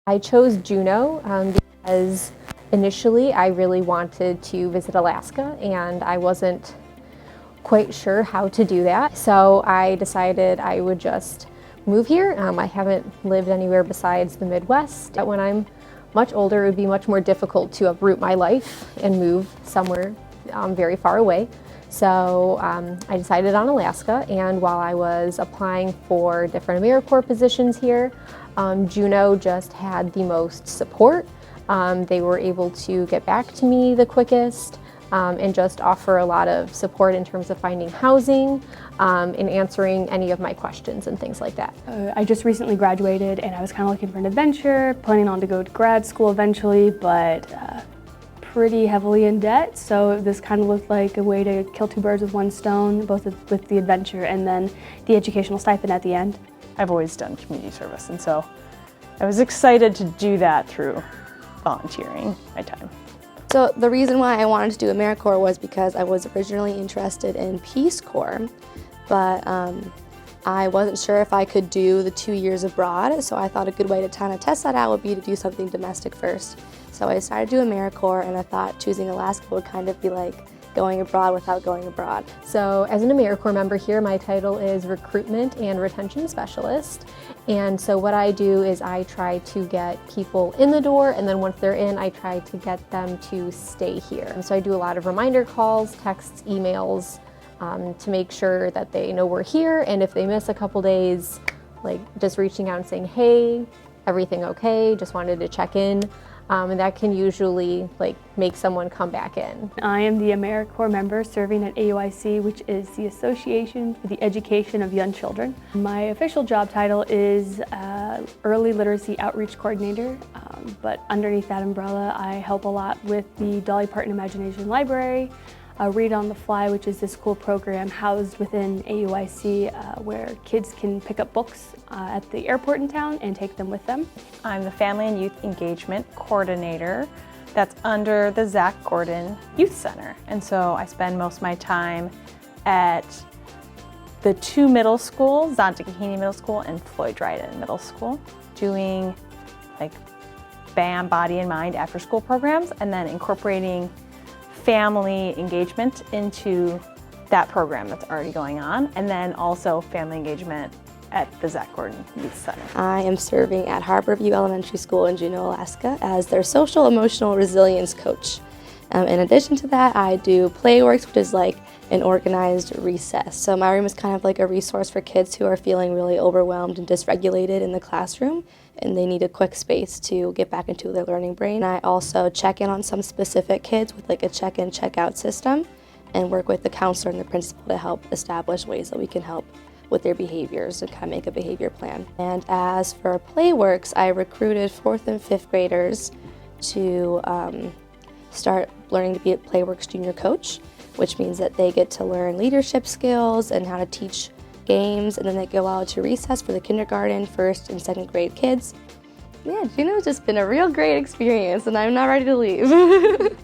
I chose Juneau because initially I really wanted to visit Alaska and I wasn't quite sure how to do that. So I decided I would just move here. I haven't lived anywhere besides the Midwest. When I'm much older, it would be much more difficult to uproot my life and move somewhere very far away. So I decided on Alaska, and while I was applying for different AmeriCorps positions here, Juneau just had the most support. They were able to get back to me the quickest and just offer a lot of support in terms of finding housing and answering any of my questions and things like that. I just recently graduated and I was kind of looking for an adventure, planning on to go to grad school eventually, but pretty heavily in debt, so this kind of looked like a way to kill two birds with one stone, both with the adventure and then the educational stipend at the end. I've always done community service, and so I was excited to do that through volunteering my time. So the reason why I wanted to do AmeriCorps was because I was originally interested in Peace Corps, but I wasn't sure if I could do the 2 years abroad, so I thought a good way to kind of test that out would be to do something domestic first. So I decided to do AmeriCorps, and I thought choosing Alaska would kind of be like going abroad without going abroad. So as an AmeriCorps member here, my title is Recruitment and Retention Specialist. And so what I do is I try to get people in the door, and then once they're in, I try to get them to stay here. And so I do a lot of reminder calls, texts, emails, to make sure that they know we're here, and if they miss a couple days, like just reaching out and saying, hey, everything okay, just wanted to check in. And that can usually make someone come back in. I am the AmeriCorps member serving at AUIC, which is the Association for the Education of Young Children. My official job title is Early Literacy Outreach Coordinator, but underneath that umbrella I help a lot with the Dolly Parton Imagination Library, Read on the Fly, which is this cool program housed within AUIC where kids can pick up books at the airport in town and take them with them. I'm the Family and Youth Engagement Coordinator that's under the Zach Gordon Youth Center. And so I spend most of my time at the two middle schools, Zonta-Kahini Middle School and Floyd Dryden Middle School, doing BAM, Body and Mind after school programs, and then incorporating family engagement into that program that's already going on, and then also family engagement at the Zach Gordon Youth Center. I am serving at Harborview Elementary School in Juneau, Alaska as their social emotional resilience coach. In addition to that, I do Playworks, which is like an organized recess. So my room is kind of like a resource for kids who are feeling really overwhelmed and dysregulated in the classroom, and they need a quick space to get back into their learning brain. And I also check in on some specific kids with like a check-in, check-out system, and work with the counselor and the principal to help establish ways that we can help with their behaviors and kind of make a behavior plan. And as for Playworks, I recruited 4th and 5th graders to start learning to be a Playworks junior coach, which means that they get to learn leadership skills and how to teach games, and then they go out to recess for the kindergarten, 1st and 2nd grade kids. Yeah, Juneau's just been a real great experience, and I'm not ready to leave.